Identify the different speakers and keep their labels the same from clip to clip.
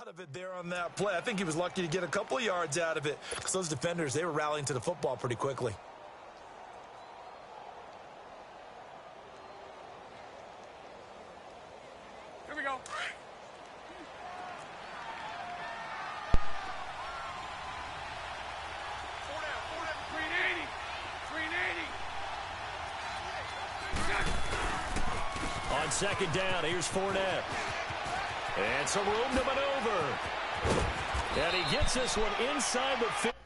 Speaker 1: Out of it there on that play. I think he was lucky to get a couple yards out of it because those defenders, they were rallying to the football pretty quickly.
Speaker 2: Here we go.
Speaker 3: On second down, here's Fournette. And some room to maneuver. And he gets this one inside the 50.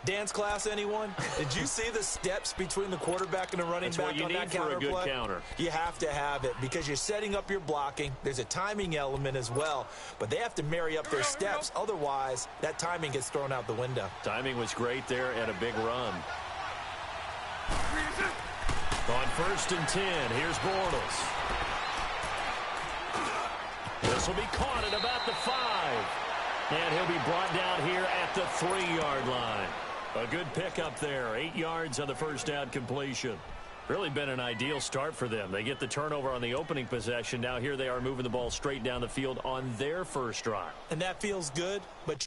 Speaker 1: Dance class, anyone? Did you see the steps between the quarterback and the running back on that counter play?
Speaker 3: That's what you need for a good counter.
Speaker 1: You have to have it because you're setting up your blocking. There's a timing element as well, but they have to marry up their steps. Otherwise, that timing gets thrown out the window.
Speaker 3: Timing was great there and a big run. On 1st and 10, here's Bortles. This will be caught at about the 5. And he'll be brought down here at the 3-yard line. A good pickup there. 8 yards on the first down completion. Really been an ideal start for them. They get the turnover on the opening possession. Now here they are moving the ball straight down the field on their first drive.
Speaker 1: And that feels good, but...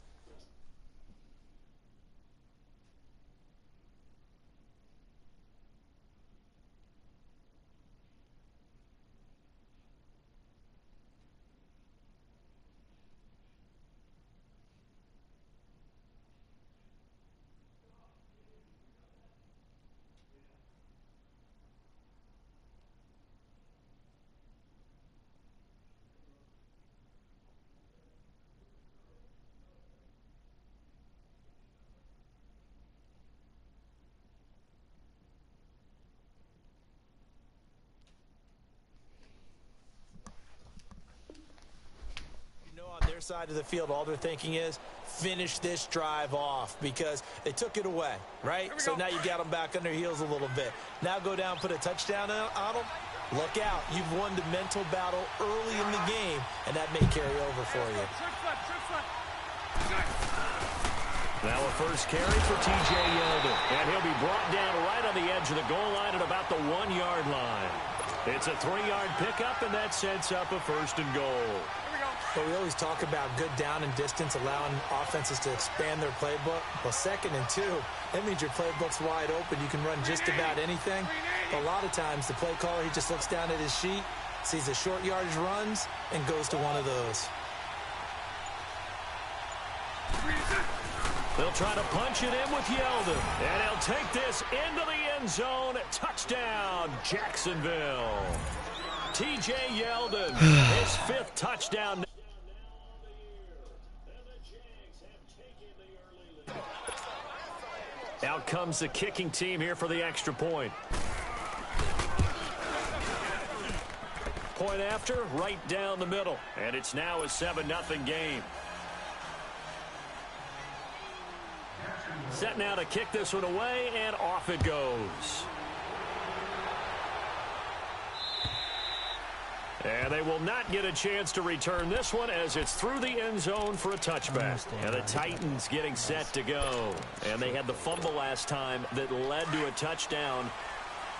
Speaker 1: their side of the field, all they're thinking is finish this drive off because they took it away, right? So now you got them back on their heels a little bit. Now go down, put a touchdown on them. Look out. You've won the mental battle early in the game, and that may carry over for you.
Speaker 3: Now a first carry for T.J. Yeldon, and he'll be brought down right on the edge of the goal line at about the 1-yard line. It's a 3-yard pickup, and that sets up a 1st and goal.
Speaker 1: But we always talk about good down and distance, allowing offenses to expand their playbook. Well, 2nd and 2, that means your playbook's wide open. You can run just about anything. But a lot of times, the play caller, he just looks down at his sheet, sees the short yardage runs, and goes to one of those.
Speaker 3: They'll try to punch it in with Yeldon. And he'll take this into the end zone. Touchdown, Jacksonville. T.J. Yeldon, his 5th touchdown. Out comes the kicking team here for the extra point. Point after, right down the middle. And it's now a 7-0 game. Set now to kick this one away, and off it goes. And they will not get a chance to return this one as it's through the end zone for a touchback. And the Titans getting set to go. And they had the fumble last time that led to a touchdown.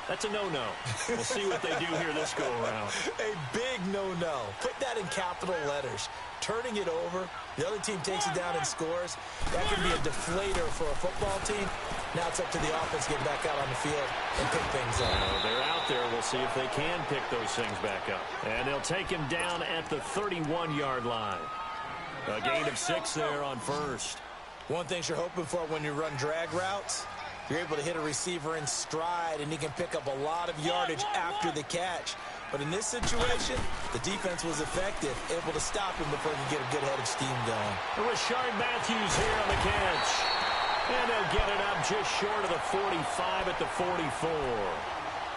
Speaker 3: That's a no-no. We'll see what they do here this go-around.
Speaker 1: A big no-no. Put that in capital letters. Turning it over, the other team takes it down and scores. That can be a deflator for a football team. Now it's up to the offense to get back out on the field and pick things up.
Speaker 3: They're out there. We'll see if they can pick those things back up. And they'll take him down at the 31-yard line. A gain of 6 there on 1st.
Speaker 1: One thing you're hoping for when you run drag routes, you're able to hit a receiver in stride, and he can pick up a lot of yardage after the catch. But in this situation, the defense was effective, able to stop him before he could get a good head of steam going.
Speaker 3: Rashard Matthews here on the catch. And they'll get it up just short of the 45 at the 44.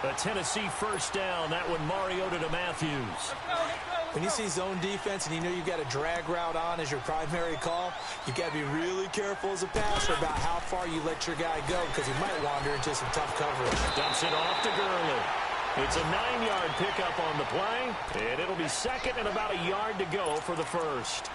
Speaker 3: A Tennessee first down. That one Mariota to Matthews.
Speaker 1: When you see zone defense and you know you've got a drag route on as your primary call, you've got to be really careful as a passer about how far you let your guy go because he might wander into some tough coverage.
Speaker 3: Dumps it off to Gurley. It's a 9-yard pickup on the play, and it'll be 2nd and about a yard to go for the 1st.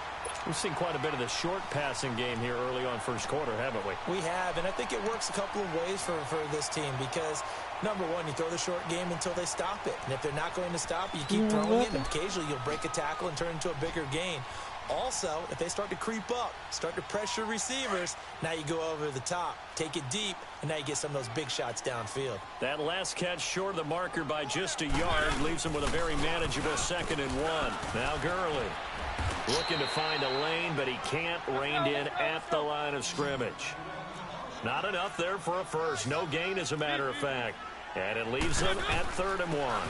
Speaker 3: We've seen quite a bit of the short passing game here early on 1st quarter, haven't we?
Speaker 1: We have, and I think it works a couple of ways for this team because Number one, you throw the short game until they stop it. And if they're not going to stop it, you keep throwing it, and occasionally you'll break a tackle and turn into a bigger gain. Also, if they start to creep up, start to pressure receivers, now you go over the top, take it deep, and now you get some of those big shots downfield.
Speaker 3: That last catch short of the marker by just a yard leaves him with a very manageable 2nd and 1. Now Gurley looking to find a lane, but he can't, reined in at the line of scrimmage. Not enough there for a first. No gain, as a matter of fact. And it leaves them at 3rd and 1.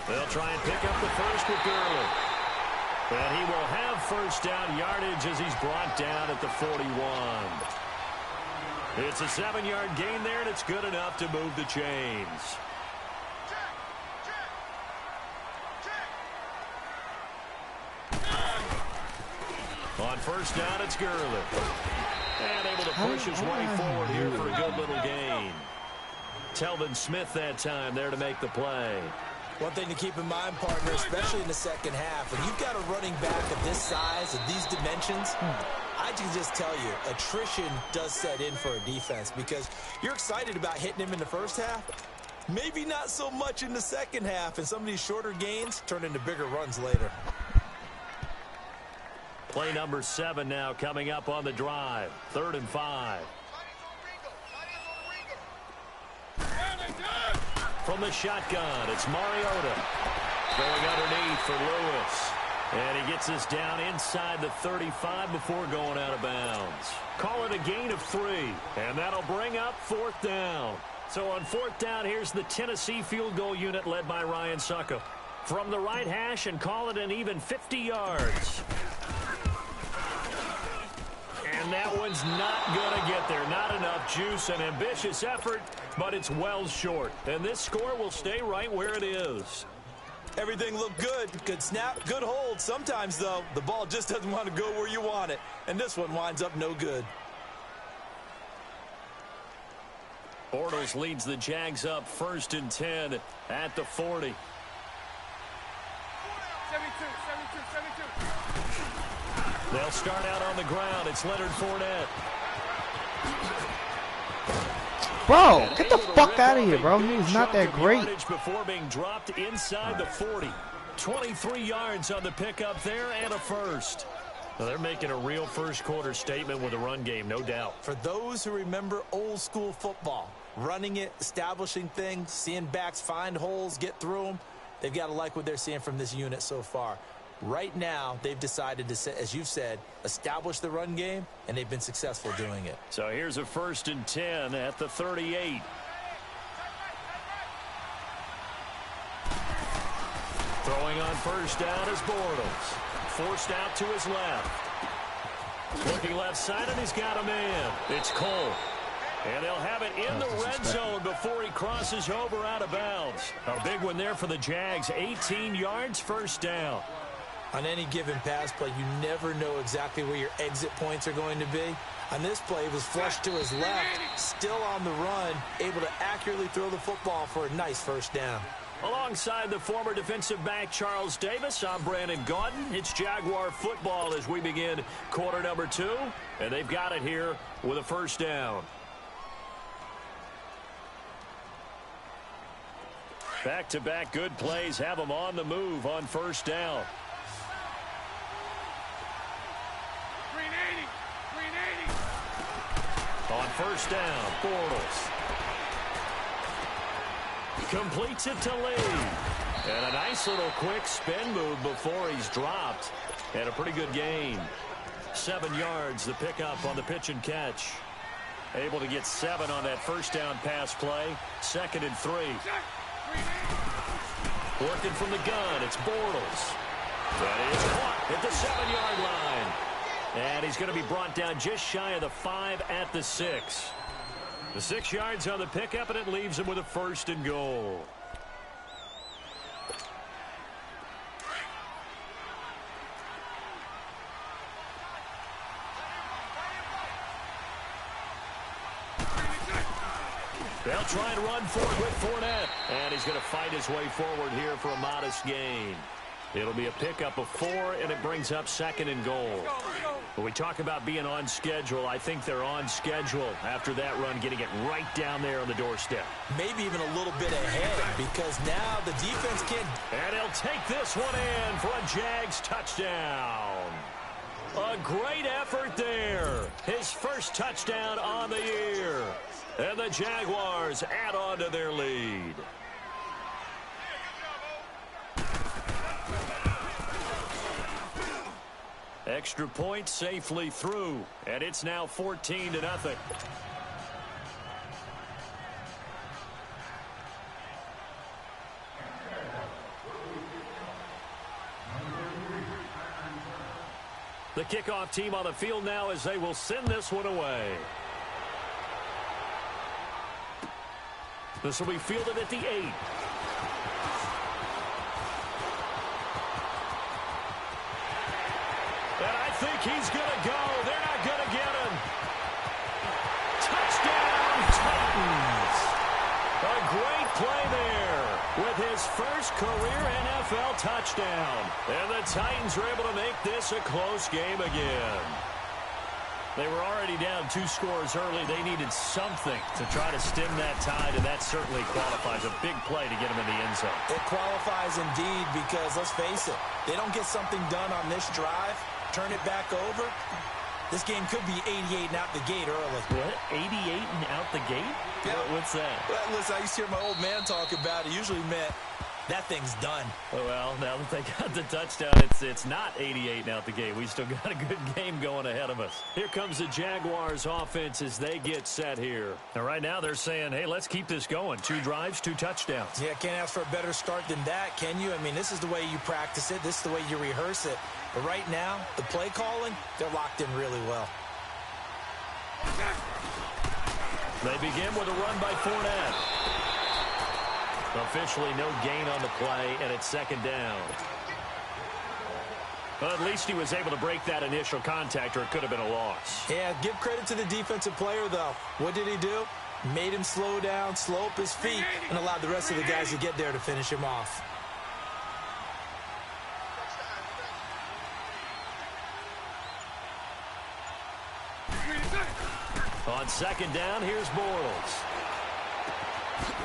Speaker 3: They'll try and pick up the first with Gurley. And he will have first down yardage as he's brought down at the 41. It's a 7-yard gain there, and it's good enough to move the chains. On first down, it's Gurley. And able to push his way forward here for a good little gain. Telvin Smith that time there to make the play.
Speaker 1: One thing to keep in mind, partner, especially in the second half, when you've got a running back of this size, of these dimensions, I can just tell you, attrition does set in for a defense because you're excited about hitting him in the first half. Maybe not so much in the second half, and some of these shorter gains turn into bigger runs later.
Speaker 3: Play number 7 now coming up on the drive. 3rd and 5. From the shotgun, it's Mariota. Going underneath for Lewis. And he gets us down inside the 35 before going out of bounds. Call it a gain of 3. And that'll bring up 4th down. So on 4th down, here's the Tennessee field goal unit led by Ryan Suckup. From the right hash and call it an even 50 yards. And that one's not going to get there. Not enough juice. An ambitious effort, but it's well short. And this score will stay right where it is.
Speaker 1: Everything looked good. Good snap, good hold. Sometimes, though, the ball just doesn't want to go where you want it. And this one winds up no good.
Speaker 3: Bortles leads the Jags up 1st and 10 at the 40.
Speaker 2: 72.
Speaker 3: They'll start out on the ground. It's Leonard Fournette.
Speaker 4: Bro, get the fuck out of here, bro. He's not that great.
Speaker 3: Before being dropped inside the 40. 23 yards on the pickup there and a first. Well, they're making a real first-quarter statement with a run game, no doubt.
Speaker 1: For those who remember old-school football, running it, establishing things, seeing backs find holes, get through them, they've got to like what they're seeing from this unit so far. Right now, they've decided to, as you've said, establish the run game, and they've been successful doing it.
Speaker 3: So here's a 1st and 10 at the 38. Throwing on first down is Bortles. Forced out to his left. Looking left side, and he's got a man. It's Cole. And they'll have it in the red zone before he crosses over out of bounds. A big one there for the Jags. 18 yards, first down.
Speaker 1: On any given pass play, you never know exactly where your exit points are going to be. On this play, it was flushed to his left, still on the run, able to accurately throw the football for a nice first down.
Speaker 3: Alongside the former defensive back Charles Davis, I'm Brandon Gaudin. It's Jaguar football as we begin quarter number 2, and they've got it here with a first down. Back-to-back good plays have them on the move on first down.
Speaker 2: 380.
Speaker 3: On first down, Bortles. Completes it to Lee. And a nice little quick spin move before he's dropped. And a pretty good gain. 7 yards, the pickup on the pitch and catch. Able to get 7 on that first down pass play. 2nd and 3. Working from the gun, it's Bortles. That is caught at the 7-yard line. And he's going to be brought down just shy of the 5 at the 6. The 6 yards on the pickup, and it leaves him with a 1st and goal. They'll try and run for it with Fournette. And he's going to fight his way forward here for a modest gain. It'll be a pickup of 4, and it brings up 2nd and goal.
Speaker 2: Let's go.
Speaker 3: When we talk about being on schedule, I think they're on schedule after that run, getting it right down there on the doorstep.
Speaker 1: Maybe even a little bit ahead because now the defense can.
Speaker 3: And he'll take this one in for a Jags touchdown. A great effort there. His first touchdown on the year. And the Jaguars add on to their lead. Extra point safely through, and it's now 14-0. The kickoff team on the field now as they will send this one away. This will be fielded at the 8. And I think he's going to go. They're not going to get him. Touchdown, Titans. A great play there with his first career NFL touchdown. And the Titans were able to make this a close game again. They were already down 2 scores early. They needed something to try to stem that tide, and that certainly qualifies. A big play to get them in the end zone.
Speaker 1: It qualifies indeed because, let's face it, they don't get something done on this drive, turn it back over, this game could be 88 and out the gate early.
Speaker 3: What? 88 and out the gate?
Speaker 1: Yeah.
Speaker 3: What's that?
Speaker 1: Well, listen, I used to hear my old man talk about it. Usually meant that thing's done.
Speaker 3: Well, now that they got the touchdown, it's not 88 and out the gate. We still got a good game going ahead of us. Here comes the Jaguars offense as they get set here. And right now they're saying, hey, let's keep this going. 2 drives, 2 touchdowns.
Speaker 1: Yeah, can't ask for a better start than that, can you? I mean, this is the way you practice it. This is the way you rehearse it. But right now, the play calling, they're locked in really well.
Speaker 3: They begin with a run by Fournette. Officially no gain on the play, and it's 2nd down. Well, at least he was able to break that initial contact, or it could have been a loss.
Speaker 1: Yeah, give credit to the defensive player, though. What did he do? Made him slow down, slow up his feet, and allowed the rest of the guys to get there to finish him off.
Speaker 3: On 2nd down, here's Bortles.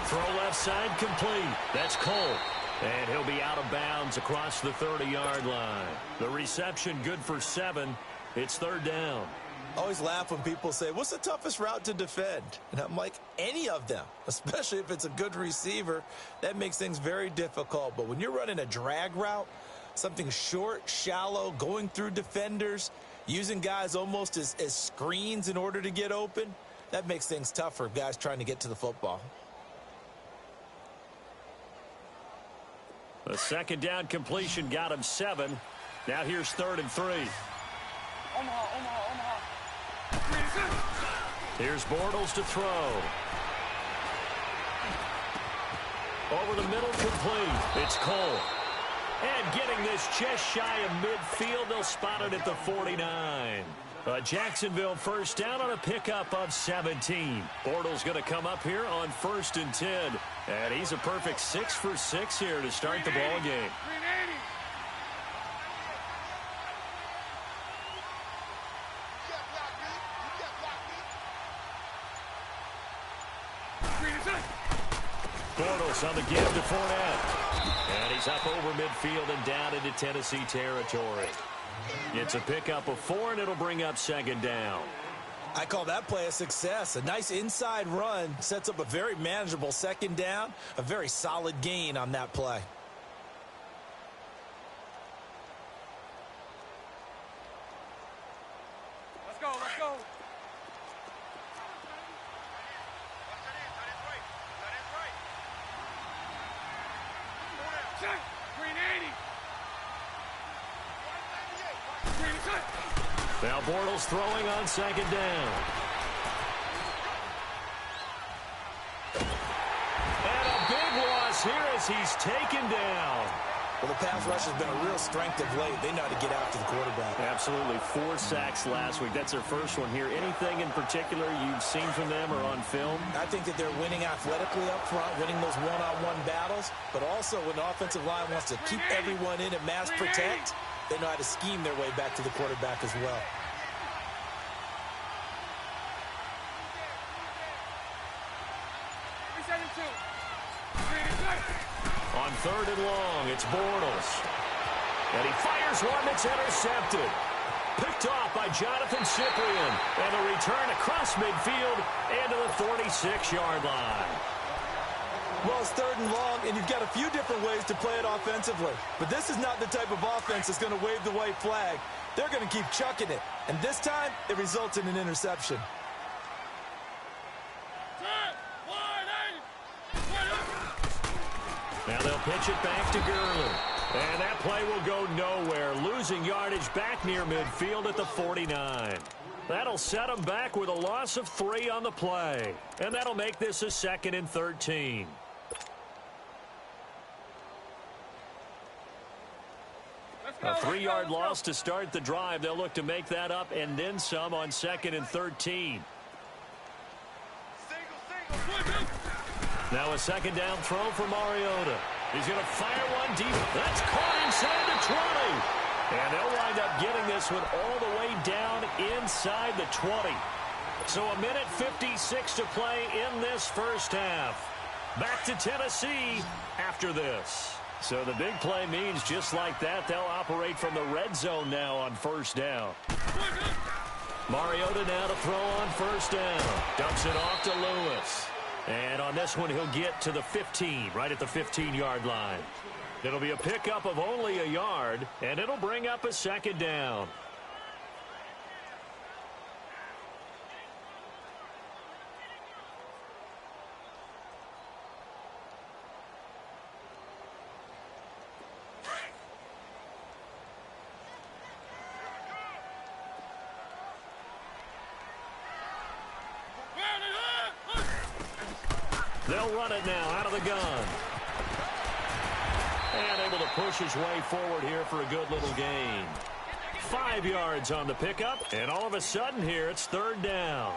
Speaker 3: Throw left side complete. That's Cole. And he'll be out of bounds across the 30-yard line. The reception good for 7. It's 3rd down.
Speaker 1: I always laugh when people say, what's the toughest route to defend? And I'm like, any of them, especially if it's a good receiver. That makes things very difficult. But when you're running a drag route, something short, shallow, going through defenders, using guys almost as screens in order to get open, that makes things tough for guys trying to get to the football.
Speaker 3: The 2nd down completion got him 7. Now here's 3rd and 3. Here's Bortles to throw. Over the middle, complete. It's Cole. And getting this just shy of midfield, they'll spot it at the 49. Jacksonville first down on a pickup of 17. Bortles going to come up here on 1st and 10. And he's a perfect 6 for 6 here to start the ball game. Bortles on the give to Fournette. And he's up over midfield and down into Tennessee territory. It's a pickup of 4, and it'll bring up 2nd down.
Speaker 1: I call that play a success. A nice inside run sets up a very manageable 2nd down. A very solid gain on that play.
Speaker 2: Let's go, let's go.
Speaker 3: Now Bortles throwing on 2nd down. And a big loss here as he's taken down.
Speaker 1: Well, the pass rush has been a real strength of late. They know how to get after the quarterback.
Speaker 3: Absolutely. 4 sacks last week. That's their first one here. Anything in particular you've seen from them or on film?
Speaker 1: I think that they're winning athletically up front, winning those one-on-one battles, but also when the offensive line wants to keep everyone in and mass protect, they know how to scheme their way back to the quarterback as well.
Speaker 3: On 3rd and long, it's Bortles. And he fires one that's intercepted. Picked off by Jonathan Cyprien. And a return across midfield into the 46-yard line.
Speaker 1: Well, it's 3rd and long, and you've got a few different ways to play it offensively. But this is not the type of offense that's going to wave the white flag. They're going to keep chucking it. And this time, it results in an interception.
Speaker 3: Now they'll pitch it back to Gurley. And that play will go nowhere, losing yardage back near midfield at the 49. That'll set them back with a loss of 3 on the play. And that'll make this a 2nd and 13. A 3-yard loss to start the drive. They'll look to make that up and then some on 2nd and 13. Now a 2nd down throw for Mariota. He's going to fire one deep. That's caught inside the 20. And they'll wind up getting this one all the way down inside the 20. So a minute 56 to play in this first half. Back to Tennessee after this. So the big play means just like that, they'll operate from the red zone now on 1st down. Mariota now to throw on 1st down. Dumps it off to Lewis. And on this one, he'll get to the 15, right at the 15-yard line. It'll be a pickup of only a yard, and it'll bring up a 2nd down. They'll run it now out of the gun. And able to push his way forward here for a good little gain. 5 yards on the pickup, and all of a sudden here it's 3rd down.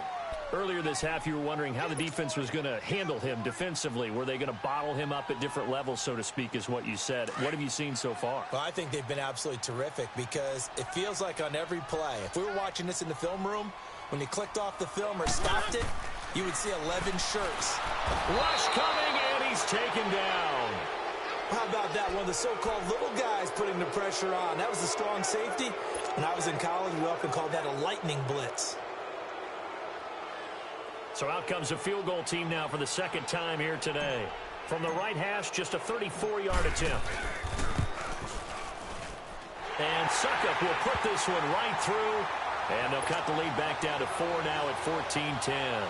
Speaker 3: Earlier this half, you were wondering how the defense was going to handle him defensively. Were they going to bottle him up at different levels, so to speak, is what you said. What have you seen so far?
Speaker 1: Well, I think they've been absolutely terrific because it feels like on every play, if we were watching this in the film room, when you clicked off the film or stopped it, you would see 11 shirts.
Speaker 3: Rush coming, and he's taken down.
Speaker 1: How about that? One of the so-called little guys putting the pressure on. That was a strong safety. When I was in college, we often called that a lightning blitz.
Speaker 3: So out comes a field goal team now for the 2nd time here today. From the right hash, just a 34-yard attempt. And Suckup will put this one right through. And they'll cut the lead back down to 4 now at 14-10.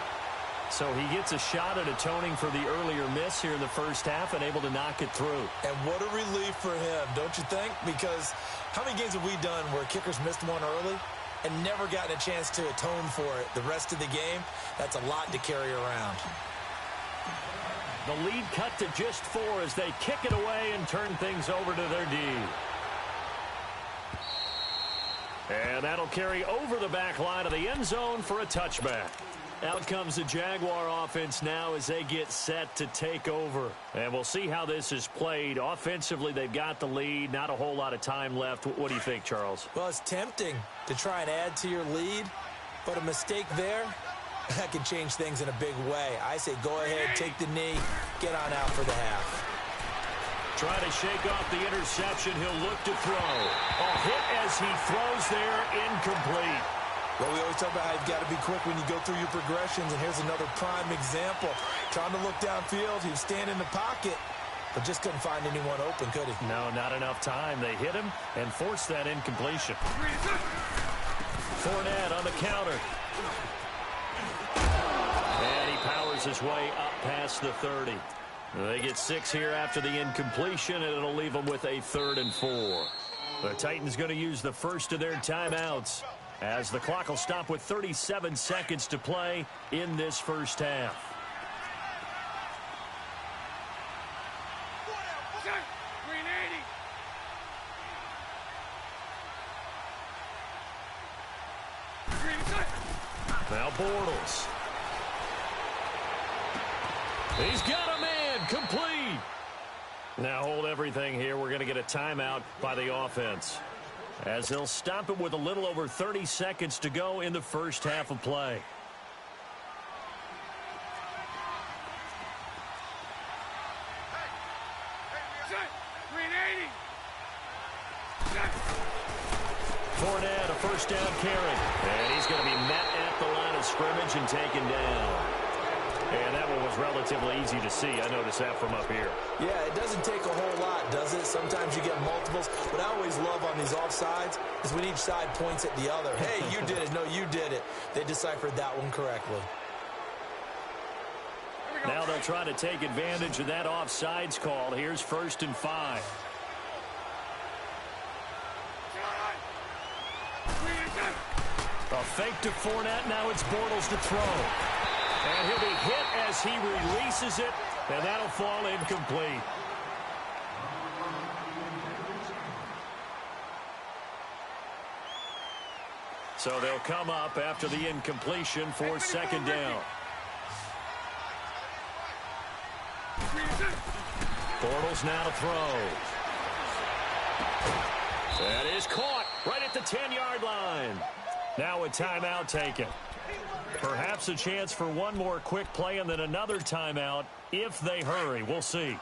Speaker 3: So he gets a shot at atoning for the earlier miss here in the first half and able to knock it through.
Speaker 1: And what a relief for him, don't you think? Because how many games have we done where kickers missed one early and never gotten a chance to atone for it the rest of the game? That's a lot to carry around.
Speaker 3: The lead cut to just 4 as they kick it away and turn things over to their D. And that'll carry over the back line of the end zone for a touchback. Out comes the Jaguar offense now as they get set to take over. And we'll see how this is played. Offensively, they've got the lead. Not a whole lot of time left. What do you think, Charles?
Speaker 1: Well, it's tempting to try and add to your lead, but a mistake there, that can change things in a big way. I say go ahead, take the knee, get on out for the half.
Speaker 3: Try to shake off the interception. He'll look to throw. A hit as he throws there, incomplete.
Speaker 1: Well, we always talk about how you've got to be quick when you go through your progressions, and here's another prime example. Trying to look downfield, he was standing in the pocket, but just couldn't find anyone open, could he?
Speaker 3: No, not enough time. They hit him and forced that incompletion. Fournette on the counter. And he powers his way up past the 30. They get 6 here after the incompletion, and it'll leave them with a 3rd and 4. The Titans going to use the first of their timeouts, as the clock will stop with 37 seconds to play in this first half. Now Bortles. He's got a man, complete. Now hold everything here. We're going to get a timeout by the offense, as they'll stop it with a little over 30 seconds to go in the first half of play. Fournette, a first down carry. And he's going to be met at the line of scrimmage and taken down. And that one was relatively easy to see. I noticed that from up here.
Speaker 1: Yeah, it doesn't take a whole lot, does it? Sometimes you get multiples. What I always love on these offsides is when each side points at the other. Hey, you did it. No, you did it. They deciphered that one correctly.
Speaker 3: Now they'll try to take advantage of that offsides call. Here's 1st and 5. A fake to Fournette. Now it's Bortles to throw. And he'll be hit as he releases it, and that'll fall incomplete. So they'll come up after the incompletion for 2nd down. Bortles now to throw. That is caught right at the 10-yard line. Now a timeout taken. Perhaps a chance for one more quick play and then another timeout if they hurry. We'll see.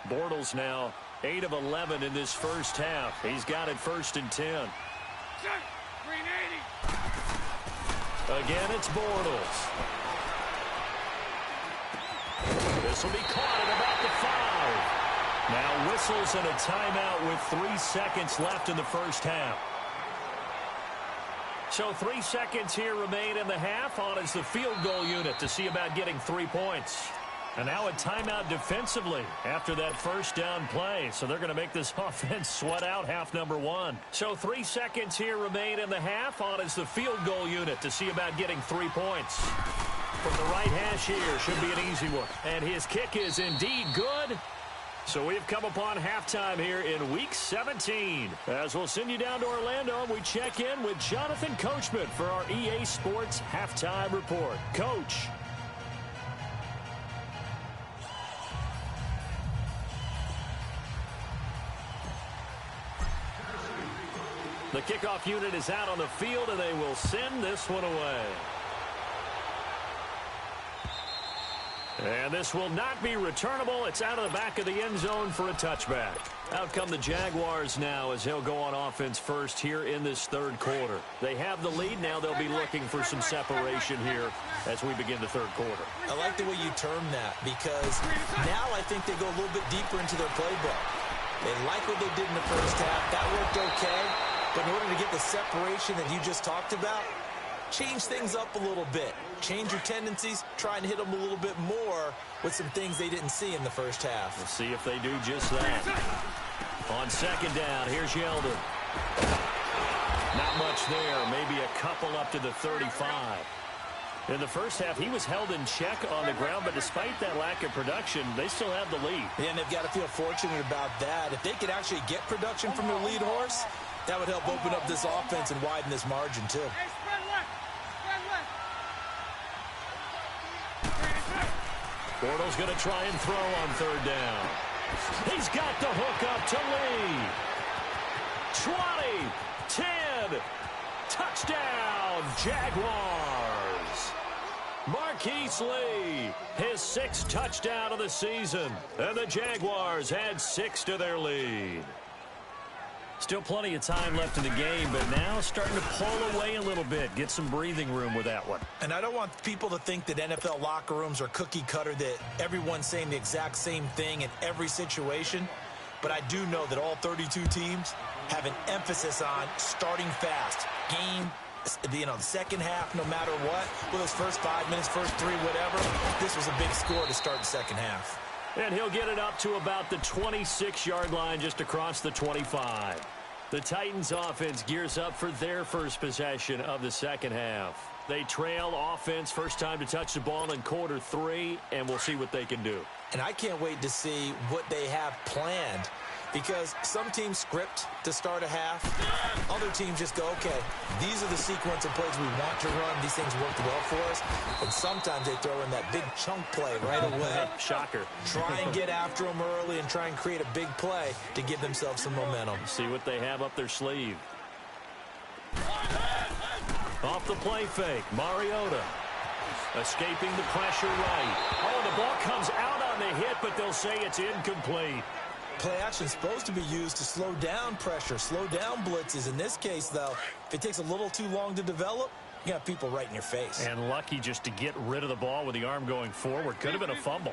Speaker 3: Bortles now 8 of 11 in this first half. He's got it 1st and 10. Again, it's Bortles. This will be caught at about the 5. Now whistles and a timeout with 3 seconds left in the first half. So 3 seconds here remain in the half. On is the field goal unit to see about getting 3 points. And now a timeout defensively after that first down play. So they're going to make this offense sweat out half number 1. So 3 seconds here remain in the half. On is the field goal unit to see about getting 3 points. From the right hash here, should be an easy one. And his kick is indeed good. So we've come upon halftime here in Week 17. As we'll send you down to Orlando, and we check in with Jonathan Coachman for our EA Sports Halftime Report. Coach. The kickoff unit is out on the field, and they will send this one away. And this will not be returnable. It's out of the back of the end zone for a touchback. Out come the Jaguars now as he'll go on offense first here in this 3rd quarter. They have the lead. Now they'll be looking for some separation here as we begin the 3rd quarter.
Speaker 1: I like the way you term that because now I think they go a little bit deeper into their playbook. They like what they did in the first half. That worked okay. But in order to get the separation that you just talked about, change things up a little bit. Change your tendencies. Try and hit them a little bit more with some things they didn't see in the first half.
Speaker 3: We'll see if they do just that. On 2nd down, here's Yeldon. Not much there. Maybe a couple up to the 35. In the first half, he was held in check on the ground, but despite that lack of production, they still have the lead.
Speaker 1: Yeah, and they've got to feel fortunate about that. If they could actually get production from their lead horse, that would help open up this offense and widen this margin, too.
Speaker 3: Bortles going to try and throw on 3rd down. He's got the hook up to Lee. 20, 10, touchdown, Jaguars. Marquise Lee, his 6th touchdown of the season. And the Jaguars add 6 to their lead. Still plenty of time left in the game, but now starting to pull away a little bit. Get some breathing room with that one.
Speaker 1: And I don't want people to think that NFL locker rooms are cookie cutter, that everyone's saying the exact same thing in every situation. But I do know that all 32 teams have an emphasis on starting fast. Game, the second half, no matter what. Well, those first 5 minutes, first 3, whatever. This was a big score to start the second half.
Speaker 3: And he'll get it up to about the 26-yard line just across the 25. The Titans offense gears up for their first possession of the second half. They trail offense first time to touch the ball in quarter 3, and we'll see what they can do.
Speaker 1: And I can't wait to see what they have planned, because some teams script to start a half. Other teams just go, okay, these are the sequence of plays we want to run. These things worked well for us. And sometimes they throw in that big chunk play right away.
Speaker 3: Shocker.
Speaker 1: Try and get after them early and try and create a big play to give themselves some momentum.
Speaker 3: See what they have up their sleeve. Off the play fake, Mariota. Escaping the pressure right. Oh, the ball comes out on the hit, but they'll say it's incomplete.
Speaker 1: Play action is supposed to be used to slow down pressure, slow down blitzes. In this case, though, if it takes a little too long to develop, you got people right in your face.
Speaker 3: And lucky just to get rid of the ball with the arm going forward. Could have been a fumble.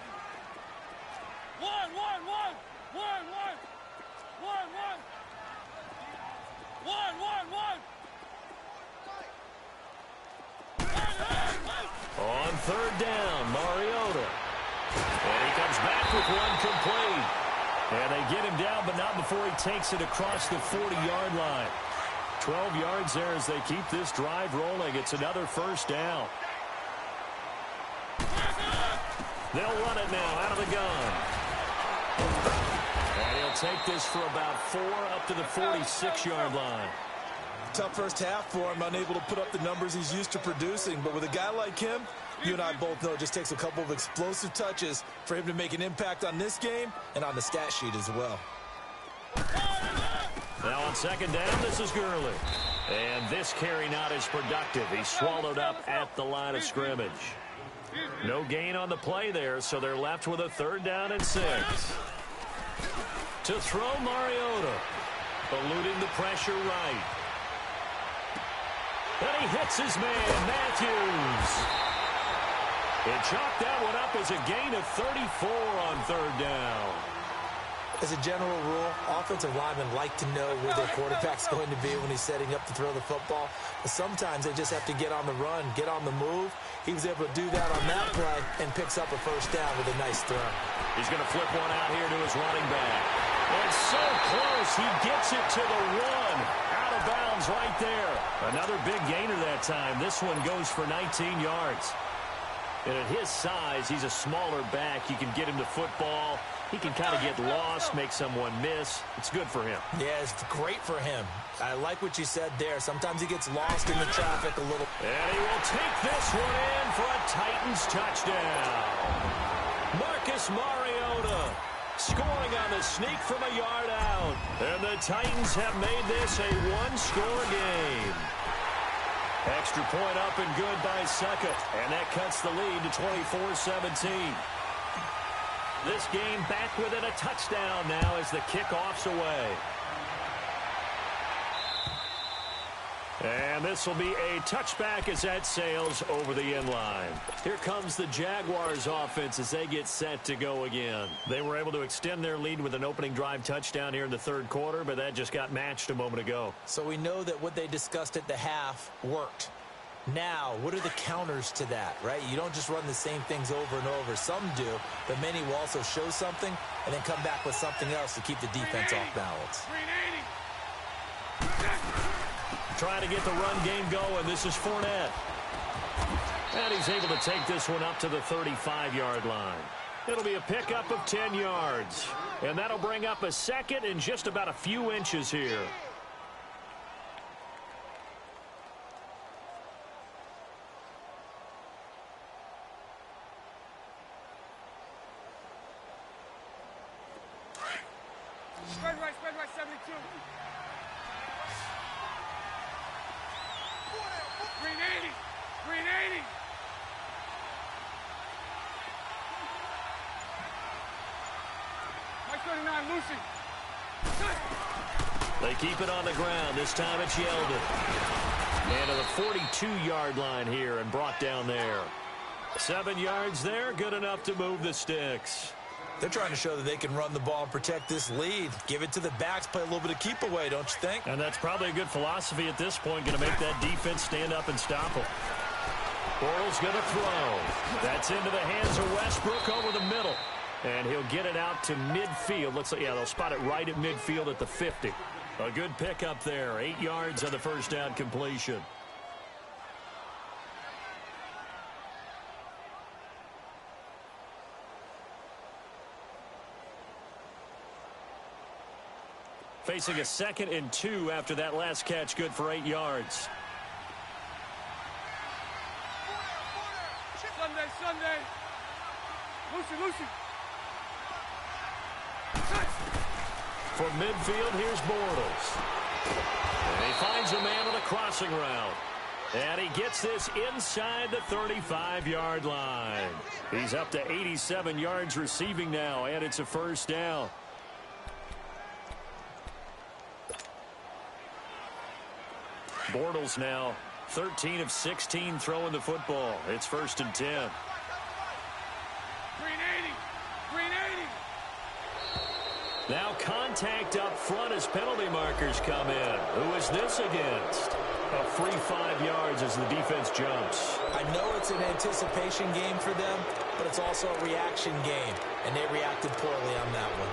Speaker 3: On third down, Mariota. And he comes back with one complete. And they get him down, but not before he takes it across the 40-yard line. 12 yards there as they keep this drive rolling. It's another first down. They'll run it now out of the gun. And he'll take this for about 4 up to the 46-yard line.
Speaker 1: Tough first half for him, unable to put up the numbers he's used to producing. But with a guy like him, you and I both know it just takes a couple of explosive touches for him to make an impact on this game and on the stat sheet as well.
Speaker 3: Now on second down, this is Gurley. And this carry not as productive. He's swallowed up at the line of scrimmage. No gain on the play there, so they're left with a 3rd down and 6. To throw Mariota. Eluding the pressure right. And he hits his man, Matthews. And chalked that one up as a gain of 34 on 3rd down.
Speaker 1: As a general rule, offensive linemen like to know where their quarterback's going to be when he's setting up to throw the football. But sometimes they just have to get on the run, get on the move. He was able to do that on that play and picks up a first down with a nice throw.
Speaker 3: He's going to flip one out here to his running back. And so close, he gets it to the 1. Out of bounds right there. Another big gainer that time. This one goes for 19 yards. And at his size, he's a smaller back. You can get him to football. He can kind of get lost, make someone miss. It's good for him.
Speaker 1: Yeah, it's great for him. I like what you said there. Sometimes he gets lost in the traffic a little.
Speaker 3: And he will take this one in for a Titans touchdown. Marcus Mariota scoring on the sneak from a yard out. And the Titans have made this a one-score game. Extra point up and good by Suckett. And that cuts the lead to 24-17. This game back within a touchdown now as the kickoff's away. And this will be a touchback as that sails over the end line. Here comes the Jaguars offense as they get set to go again. They were able to extend their lead with an opening drive touchdown here in the 3rd quarter, but that just got matched a moment ago.
Speaker 1: So we know that what they discussed at the half worked. Now, what are the counters to that, right? You don't just run the same things over and over. Some do, but many will also show something and then come back with something else to keep the defense off balance.
Speaker 3: Trying to get the run game going. This is Fournette. And he's able to take this one up to the 35-yard line. It'll be a pickup of 10 yards. And that'll bring up a 2nd and just about a few inches here.
Speaker 2: Spread right, 72. Green 80. Green 80. Mike 39, Lucy.
Speaker 3: They keep it on the ground. This time it's Yeldon. And to the 42-yard line here and brought down there. 7 yards there, good enough to move the sticks.
Speaker 1: They're trying to show that they can run the ball and protect this lead. Give it to the backs, play a little bit of keep away, don't you think?
Speaker 3: And that's probably a good philosophy at this point, going to make that defense stand up and stop them. Bortles going to throw. That's into the hands of Westbrook over the middle. And he'll get it out to midfield. Looks like, yeah, they'll spot it right at midfield at the 50. A good pickup there. 8 yards on the first down completion. Facing a 2nd and 2 after that last catch, good for 8 yards.
Speaker 2: Sunday. Lucy.
Speaker 3: From midfield, here's Bortles. And he finds a man on a crossing route. And he gets this inside the 35-yard line. He's up to 87 yards receiving now, and it's a first down. Bortles now 13 of 16 throwing the football. It's 1st and 10.
Speaker 2: Green 80. Green 80.
Speaker 3: Now contact up front as penalty markers come in. Who is this against? A free 5 yards as the defense jumps.
Speaker 1: I know it's an anticipation game for them, but it's also a reaction game, and they reacted poorly on that one.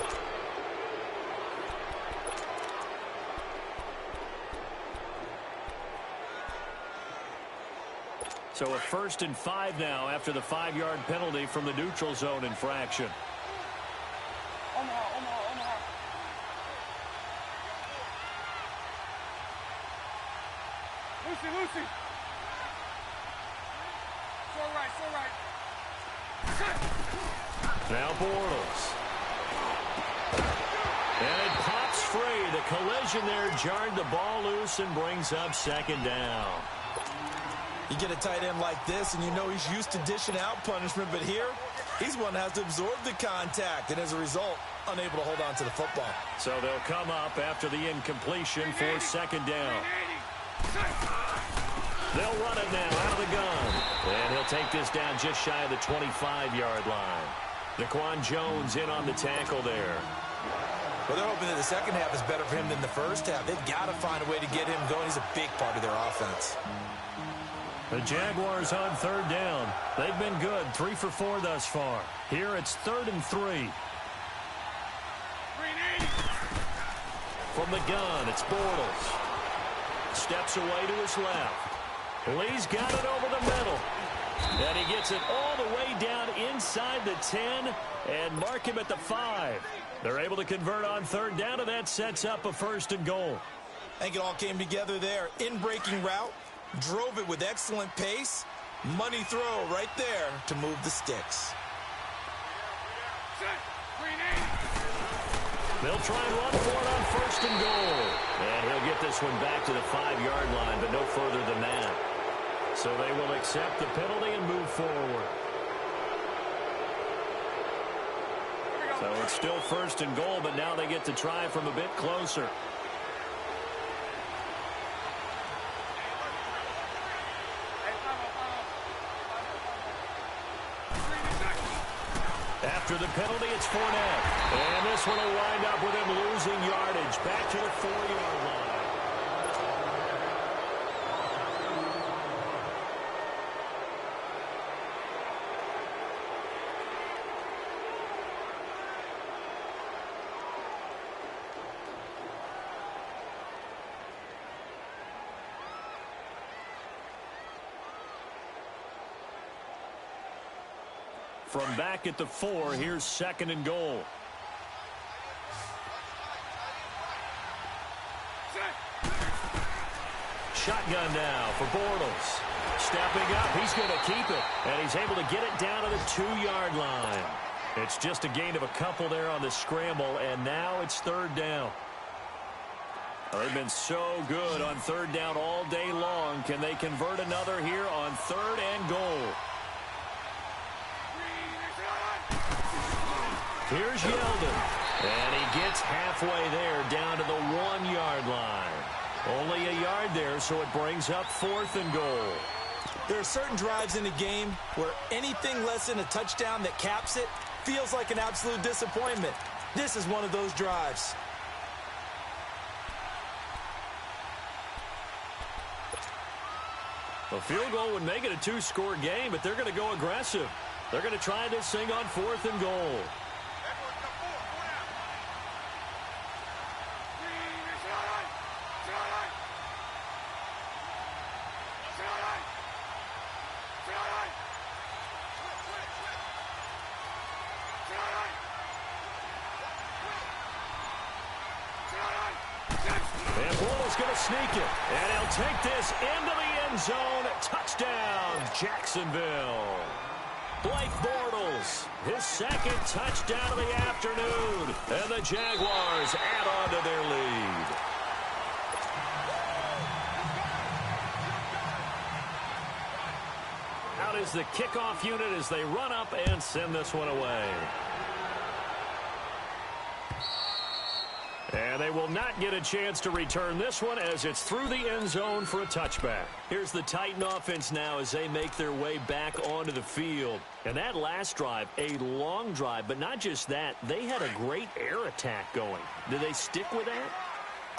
Speaker 3: So a 1st and 5 now after the 5-yard penalty from the neutral zone infraction.
Speaker 2: Omaha, Omaha, Omaha. Lucy, Lucy. So right, so right.
Speaker 3: Now Bortles. And it pops free. The collision there jarred the ball loose and brings up 2nd down.
Speaker 1: You get a tight end like this, and you know he's used to dishing out punishment, but here, he's one that has to absorb the contact, and as a result, unable to hold on to the football.
Speaker 3: So they'll come up after the incompletion for 2nd down. They'll run it now out of the gun. And he'll take this down just shy of the 25-yard line. Daquan Jones in on the tackle there.
Speaker 1: Well, they're hoping that the second half is better for him than the first half. They've got to find a way to get him going. He's a big part of their offense.
Speaker 3: The Jaguars on 3rd down. They've been good, 3 for 4 thus far. Here it's 3rd and 3.
Speaker 2: Green 80.
Speaker 3: From the gun, it's Bortles. Steps away to his left. Lee's got it over the middle. And he gets it all the way down inside the 10 and mark him at the 5. They're able to convert on 3rd down, and that sets up a 1st and goal.
Speaker 1: I think it all came together there. In-breaking route, drove it with excellent pace. Money throw right there to move the sticks.
Speaker 2: Set. Green 80.
Speaker 3: They'll try and run for it on 1st and goal. And he'll get this one back to the 5-yard line, but no further than that. So they will accept the penalty and move forward. So it's still 1st and goal, but now they get to try from a bit closer. After the penalty, it's Fournette. And this one will wind up with him losing yardage. Back to the 4-yard line. From back at the 4, here's 2nd and goal. Shotgun now for Bortles. Stepping up, he's going to keep it. And he's able to get it down to the 2-yard line. It's just a gain of a couple there on the scramble, and now it's 3rd down. They've been so good on 3rd down all day long. Can they convert another here on 3rd and goal? Here's Yeldon, and he gets halfway there down to the 1-yard line. Only a yard there, so it brings up 4th and goal.
Speaker 1: There are certain drives in a game where anything less than a touchdown that caps it feels like an absolute disappointment. This is one of those drives.
Speaker 3: A field goal would make it a 2-score game, but they're going to go aggressive. They're going to try this thing on 4th and goal. And Bortles going to sneak it. And he'll take this into the end zone. Touchdown, Jacksonville. Blake Bortles, his 2nd touchdown of the afternoon. And the Jaguars add on to their lead. Out is the kickoff unit as they run up and send this one away. And they will not get a chance to return this one as it's through the end zone for a touchback. Here's the Titan offense now as they make their way back onto the field. And that last drive, a long drive, but not just that, they had a great air attack going. Do they stick with that?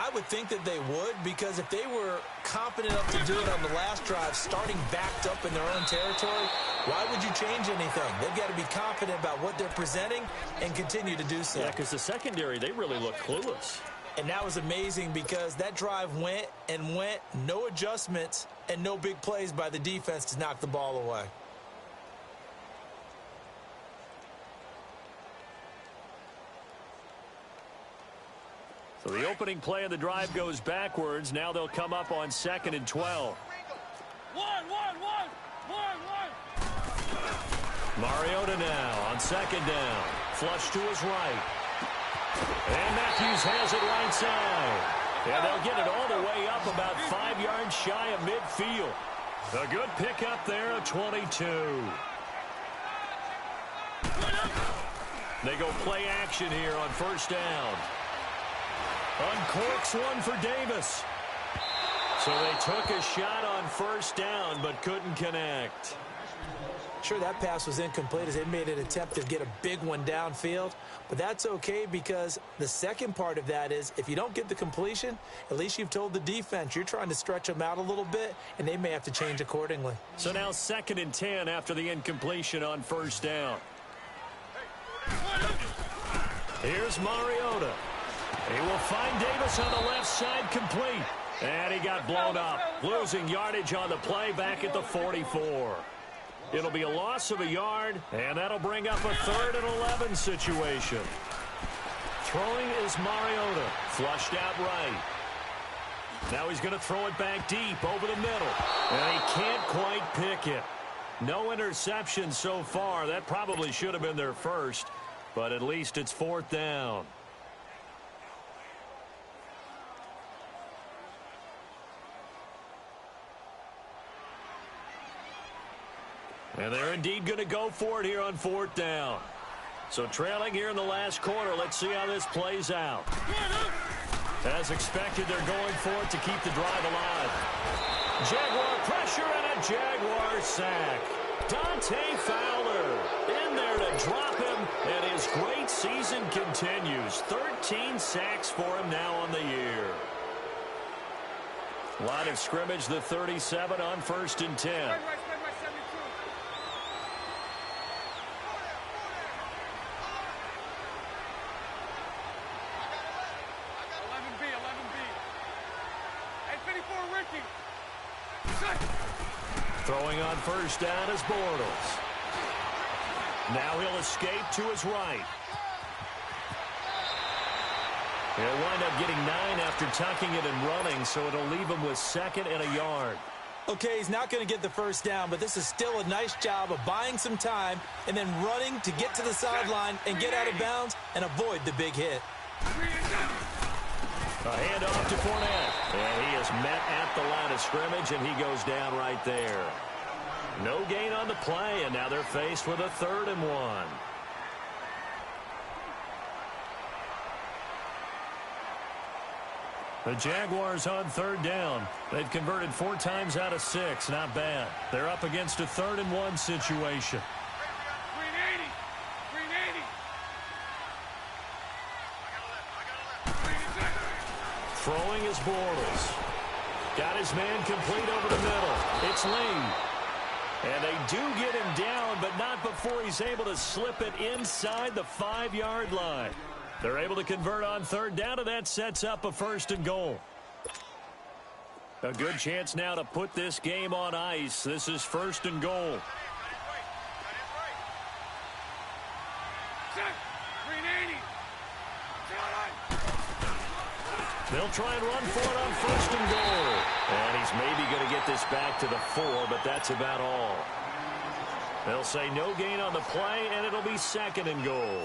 Speaker 1: I would think that they would, because if they were confident enough to do it on the last drive, starting backed up in their own territory, why would you change anything? They've got to be confident about what they're presenting and continue to do so.
Speaker 3: Yeah, because the secondary, they really look clueless.
Speaker 1: And that was amazing because that drive went and went, no adjustments and no big plays by the defense to knock the ball away.
Speaker 3: So the opening play of the drive goes backwards. Now they'll come up on 2nd and 12. Mariota now on 2nd down. Flush to his right. And Matthews has it right side. And they'll get it all the way up about 5 yards shy of midfield. A good pickup there at 22. They go play action here on 1st down. Uncorks one for Davis. So they took a shot on 1st down but couldn't connect.
Speaker 1: Sure, that pass was incomplete as they made an attempt to get a big one downfield, but that's okay because the second part of that is if you don't get the completion, at least you've told the defense you're trying to stretch them out a little bit, and they may have to change accordingly.
Speaker 3: So now 2nd and 10 after the incompletion on 1st down. Here's Mariota. He will find Davis on the left side complete. And he got blown up, losing yardage on the play back at the 44. It'll be a loss of a yard, and that'll bring up a 3rd and 11 situation. Throwing is Mariota, flushed out right. Now he's going to throw it back deep over the middle, and he can't quite pick it. No interception so far. That probably should have been their first, but at least it's 4th down. And they're indeed going to go for it here on 4th down. So trailing here in the last quarter. Let's see how this plays out. As expected, they're going for it to keep the drive alive. Jaguar pressure and a Jaguar sack. Dante Fowler in there to drop him, and his great season continues. 13 sacks for him now on the year. Line of scrimmage, the 37 on 1st and 10. Throwing on 1st down is Bortles. Now he'll escape to his right. He'll wind up getting 9 after tucking it and running, so it'll leave him with 2nd and a yard.
Speaker 1: Okay, he's not going to get the 1st down, but this is still a nice job of buying some time and then running to get to the sideline and get out of bounds and avoid the big hit.
Speaker 3: A handoff to Fournette, and he is met at the line of scrimmage, and he goes down right there. No gain on the play, and now they're faced with a 3rd and 1. The Jaguars on 3rd down. They've converted 4 times out of 6. Not bad. They're up against a 3rd and 1 situation. Throwing is Bortles. Got his man complete over the middle. It's Lee. And they do get him down, but not before he's able to slip it inside the 5-yard line. They're able to convert on 3rd down, and that sets up a 1st and goal. A good chance now to put this game on ice. This is 1st and goal. They'll try and run for it on 1st and goal. And he's maybe going to get this back to the 4, but that's about all. They'll say no gain on the play, and it'll be 2nd and goal.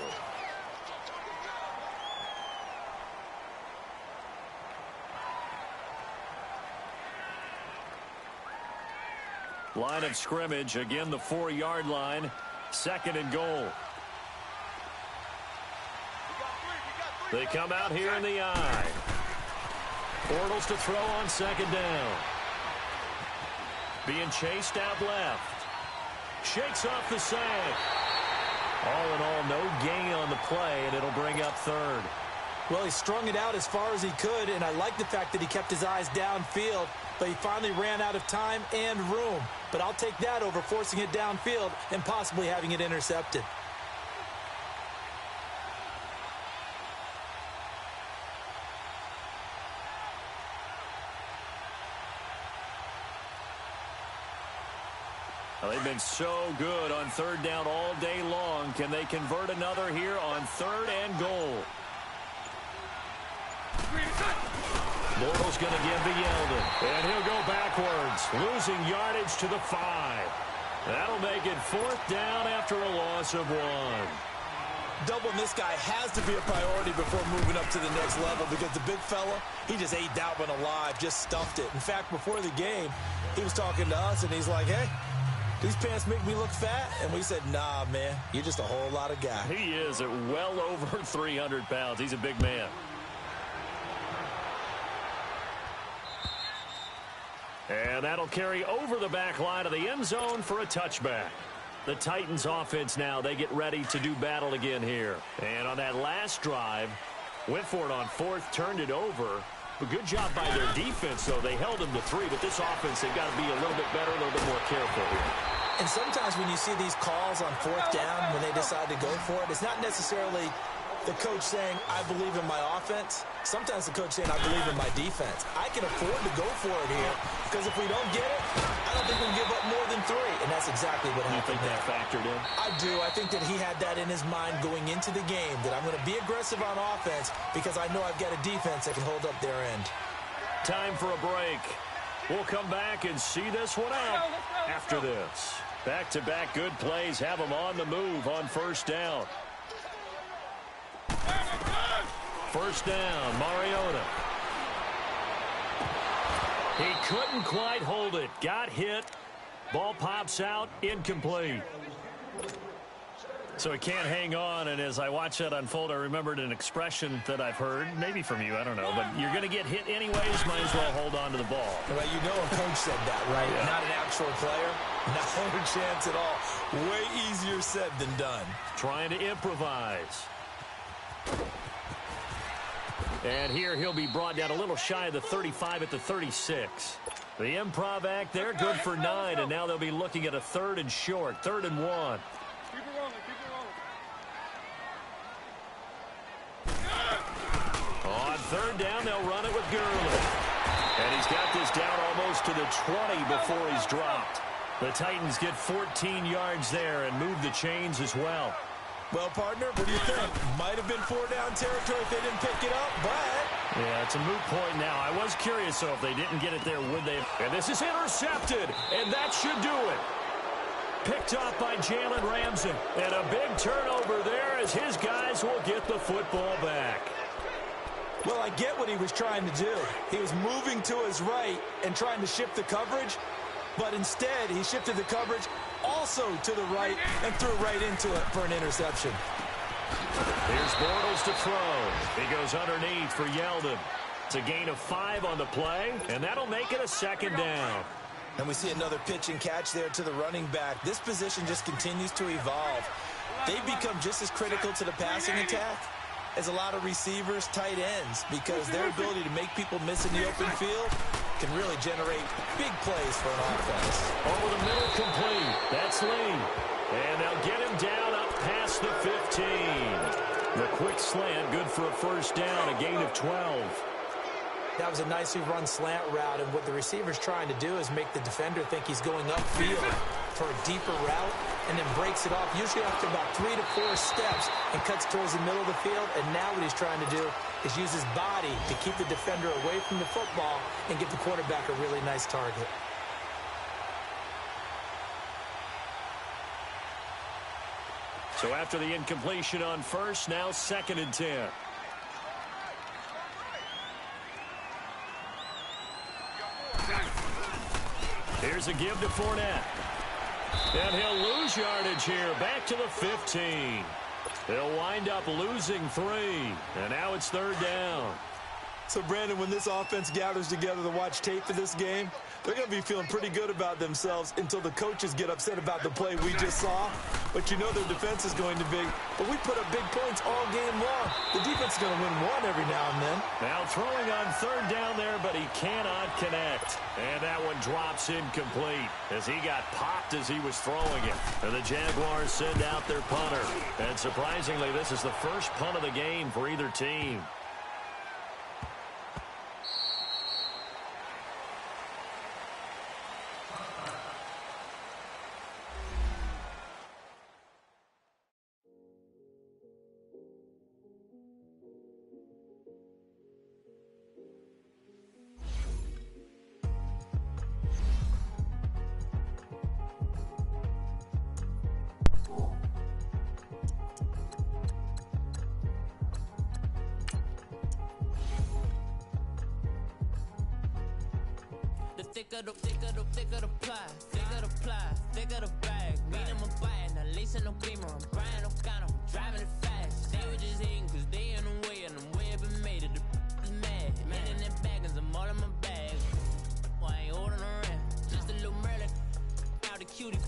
Speaker 3: Line of scrimmage, again the 4-yard line, 2nd and goal. They come out here in the eye. Bortles to throw on second down. Being chased out left. Shakes off the sack. All in all, no gain on the play, and it'll bring up third.
Speaker 1: Well, he strung it out as far as he could, and I like the fact that he kept his eyes downfield, but he finally ran out of time and room. But I'll take that over forcing it downfield and possibly having it intercepted.
Speaker 3: Well, they've been so good on third down all day long. Can they convert another here on third and goal? Bortles going to give to Yeldon. And he'll go backwards, losing yardage to the 5. That'll make it fourth down after a loss of 1.
Speaker 1: Doubling this guy has to be a priority before moving up to the next level because the big fella, he just ate that one alive, just stuffed it. In fact, before the game, he was talking to us, and he's like, hey, these pants make me look fat? And we said, nah, man, you're just a whole lot of guy.
Speaker 3: He is at well over 300 pounds. He's a big man. And that'll carry over the back line of the end zone for a touchback. The Titans offense now, they get ready to do battle again here. And on that last drive, went for it on fourth, turned it over. But good job by their defense, though. They held them to 3, but this offense, they've got to be a little bit better, a little bit more careful here.
Speaker 1: And sometimes when you see these calls on fourth down, when they decide to go for it, it's not necessarily the coach saying, I believe in my offense. Sometimes the coach saying, I believe in my defense. I can afford to go for it here because if we don't get it, I don't think we can give up more than 3. And that's exactly what happened.
Speaker 3: You think that factored in?
Speaker 1: I do. I think that he had that in his mind going into the game, that I'm going to be aggressive on offense because I know I've got a defense that can hold up their end.
Speaker 3: Time for a break. We'll come back and see this one out after this. Back-to-back good plays have them on the move on first down. First down, Mariota. He couldn't quite hold it. Got hit. Ball pops out. Incomplete. So he can't hang on, and as I watch that unfold, I remembered an expression that I've heard, maybe from you, I don't know, but you're going to get hit anyways, might as well hold on to the ball.
Speaker 1: Well, you know a coach said that, right? Yeah. Not an actual player. Not a chance at all. Way easier said than done.
Speaker 3: Trying to improvise. And here he'll be brought down a little shy of the 35 at the 36. The improv act there, good for 9, and now they'll be looking at a 3rd and short, 3rd and 1.
Speaker 2: Keep it rolling, keep it rolling.
Speaker 3: On 3rd down, they'll run it with Gurley. And he's got this down almost to the 20 before he's dropped. The Titans get 14 yards there and move the chains as well.
Speaker 1: Well, partner, what do you think? Might have been 4-down territory if they didn't pick it up, but...
Speaker 3: Yeah, it's a moot point now. I was curious, though, if they didn't get it there, would they? And this is intercepted, and that should do it. Picked off by Jalen Ramsey. And a big turnover there as his guys will get the football back.
Speaker 1: Well, I get what he was trying to do. He was moving to his right and trying to shift the coverage, but instead he shifted the coverage also to the right and threw right into it for an interception.
Speaker 3: Here's Bortles to throw. He goes underneath for Yeldon. It's a gain of 5 on the play, and that'll make it a 2nd down.
Speaker 1: And we see another pitch and catch there to the running back. This position just continues to evolve. They've become just as critical to the passing attack as a lot of receivers, tight ends, because their ability to make people miss in the open field can really generate big plays for an offense.
Speaker 3: Over the middle, complete. That's Lee. And they'll get him down up past the 15. The quick slant, good for a 1st down, a gain of 12.
Speaker 1: That was a nicely run slant route, and what the receiver's trying to do is make the defender think he's going upfield for a deeper route, and then breaks it off, usually after about 3 to 4 steps, and cuts towards the middle of the field. And now what he's trying to do is use his body to keep the defender away from the football and give the quarterback a really nice target.
Speaker 3: So after the incompletion on first, now 2nd and 10. Here's a give to Fournette. And he'll lose yardage here, back to the 15. They'll wind up losing 3, and now it's 3rd down.
Speaker 1: So, Brandon, when this offense gathers together to watch tape for this game, they're going to be feeling pretty good about themselves until the coaches get upset about the play we just saw. But you know their defense is going to be. But we put up big points all game long. The defense is going to win one every now and then.
Speaker 3: Now throwing on 3rd down there, but he cannot connect. And that one drops incomplete as he got popped as he was throwing it. And the Jaguars send out their punter. And surprisingly, this is the first punt of the game for either team.
Speaker 5: Thicker the pie, thicker the bag. Meet them a bite, now lace in no beamer. I'm Brian O'Connor, I'm driving it fast. They were just hating cause they in the way, and the way I've been made it. The is mad. Man in them baggins, I'm all in my bag. Well, I ain't holding around. Just a little Merlin, out the cutie.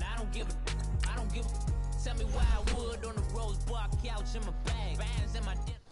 Speaker 5: Now I don't give a. Tell me why I would on the rose bar couch in my bag. Bands in my dip.